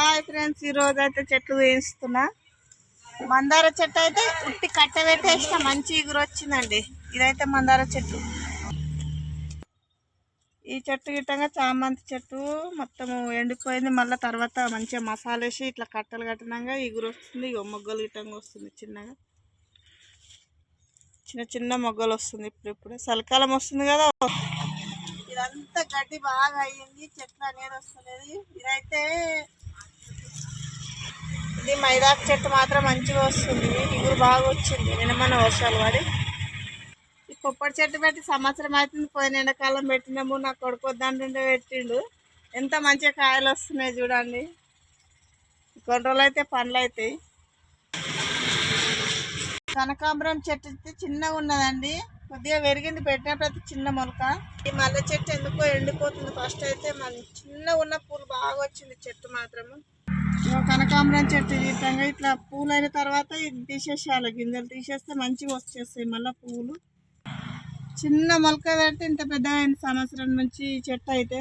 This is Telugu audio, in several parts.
హాయ్ ఫ్రెండ్స్, ఈ రోజు అయితే చెట్లు వేయిస్తున్నా. మందార చెట్టు అయితే ఉట్టి కట్ట పెట్టేసిన మంచి ఎగురు వచ్చిందండి. ఇదైతే మందార చెట్టు. ఈ చెట్టు గిట్టంగా చామంతి చెట్టు మొత్తం ఎండిపోయింది. మళ్ళీ తర్వాత మంచిగా మసాలా వేసి ఇట్లా కట్టలు కట్టినాక ఎగురు వస్తుంది. ఇక మొగ్గలు గిట్టంగా వస్తుంది. చిన్నగా చిన్న చిన్న మొగ్గలు వస్తుంది. ఇప్పుడే చలికాలం వస్తుంది కదా. ఇదంతా గడ్డి బాగా అయ్యింది. చెట్లు అనేది వస్తలేదు. ఇదైతే ఇది మైదాకు చెట్టు మాత్రం మంచిగా వస్తుంది. ఇగురు బాగా వచ్చింది నిన్న వర్షాలు పడి. ఈ కొబ్బరి చెట్టు పెట్టి సంవత్సరం అవుతుంది. పోయిన ఎండాకాలం పెట్టినాము. నా కొడుకు వద్దంటుంటే పెట్టిండు. ఎంత మంచిగా కాయలు వస్తున్నాయి చూడండి. కొన్ని రోజులు అయితే పండ్లు అవుతాయి. కనకాంబరం చెట్టు చిన్నగా ఉన్నదండి. కొద్దిగా పెరిగింది. పెట్టిన ప్రతి చిన్న మొలక. ఈ మల్లె చెట్టు ఎందుకో ఎండిపోతుంది. ఫస్ట్ అయితే చిన్నగా ఉన్న పూలు బాగా వచ్చింది చెట్టు మాత్రము. కనకాంబరం చెట్టు ఇట్లా ఇట్లా పూలు అయిన తర్వాత ఇది తీసేసేయాలి. గింజలు తీసేస్తే మంచిగా వచ్చేస్తాయి మళ్ళీ పువ్వులు. చిన్న మొలక పెడితే ఇంత పెద్దగా అయింది సంవత్సరం నుంచి చెట్టు. అయితే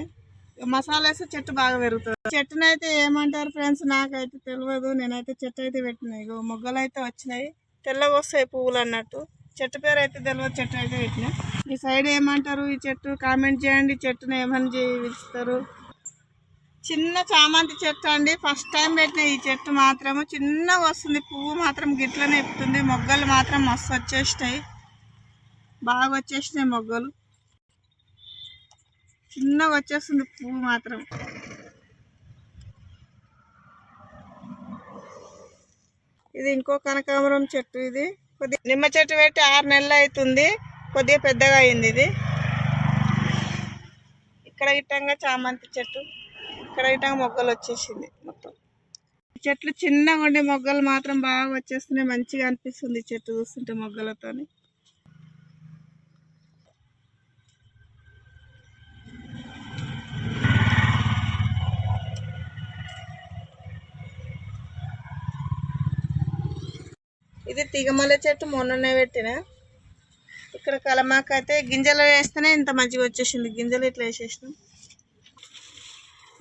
మసాలా వేస్తే చెట్టు బాగా పెరుగుతుంది. చెట్టును అయితే ఏమంటారు ఫ్రెండ్స్ నాకైతే తెలియదు. నేనైతే చెట్టు అయితే పెట్టినాయి. మొగ్గలు అయితే వచ్చినాయి. తెల్లగా వస్తాయి పువ్వులు అన్నట్టు. చెట్టు పేరు అయితే తెలియదు. చెట్టు అయితే పెట్టినా. ఈ సైడ్ ఏమంటారు ఈ చెట్టు కామెంట్ చేయండి. చెట్టును ఏమని జీవిస్తారు. చిన్న చామంతి చెట్టు అండి. ఫస్ట్ టైం పెట్టిన ఈ చెట్టు మాత్రము చిన్నగా వస్తుంది. పువ్వు మాత్రం గిట్లనే ఎక్కుతుంది. మొగ్గలు మాత్రం మస్తు వచ్చేసినాయి. బాగా వచ్చేసినాయి మొగ్గలు. చిన్నగా వచ్చేస్తుంది పువ్వు మాత్రం. ఇది ఇంకో కనకాంబరం చెట్టు. ఇది కొద్దిగా నిమ్మ చెట్టు పెట్టి 6 నెలలు అవుతుంది. కొద్దిగా పెద్దగా అయింది. ఇది ఇక్కడ ఇట్టంగా చామంతి చెట్టు. ఇక్కడ ఇట్టంగా మొగ్గలు వచ్చేసింది మొత్తం. చెట్లు చిన్నగా ఉండే మొగ్గలు మాత్రం బాగా వచ్చేస్తున్నాయి. మంచిగా అనిపిస్తుంది చెట్టు చూస్తుంటే మొగ్గలతో. ఇది తీగమల్లె చెట్టు మొన్ననే పెట్టిన. ఇక్కడ కలమాక అయితే గింజలు వేస్తేనే ఇంత మంచిగా వచ్చేసింది. గింజలు ఇట్లా వేసేసినాం.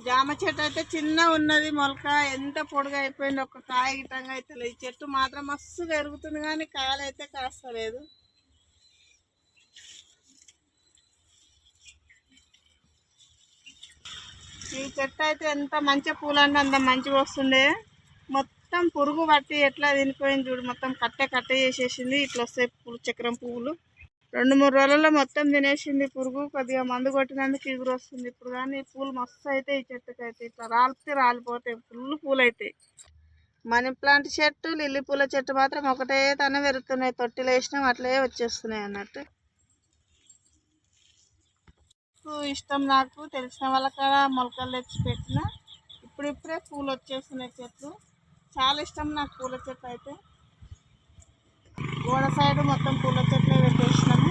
జామ చెట్టు అయితే చిన్న ఉన్నది మొలక. ఎంత పొడుగా అయిపోయింది. ఒక కాయ గిట్టంగా అయితే ఈ చెట్టు మాత్రం మస్తు పెరుగుతుంది కానీ కాయలు అయితే కాస్తలేదు. ఈ చెట్టు అయితే ఎంత మంచిగా పూలు అంటే అంత మంచిగా వస్తుండే. మొత్తం పురుగు పట్టి ఎట్లా తినిపోయింది చూడు. మొత్తం కట్టే చేసేసింది. ఇట్లా వస్తాయి పూలు, చక్రం పువ్వులు. 2-3 రోజుల్లో మొత్తం తినేసింది పురుగు. కొద్దిగా మందు కొట్టినందుకు ఎగురు వస్తుంది ఇప్పుడు. కానీ పూలు మస్తు అయితే ఈ చెట్టుకి అయితే ఇట్లా రాలితే రాలిపోతాయి. ఫుల్ పూలు అవుతాయి. మనీ ప్లాంట్ చెట్టు, లిల్లీ పూల చెట్టు మాత్రం ఒకటే తన పెరుగుతున్నాయి. తొట్టిలో వేసినాం అట్లే వచ్చేస్తున్నాయి అన్నట్టు. ఇష్టం నాకు తెలిసిన వాళ్ళ కాడ మొలకలు తెచ్చి పెట్టిన. ఇప్పుడిప్పుడే పూలు వచ్చేస్తున్నాయి చెట్లు. చాలా ఇష్టం నాకు పూల చెట్లు అయితే. గోడ సైడ్ మొత్తం పూల చెట్లే పెట్టేసినాము.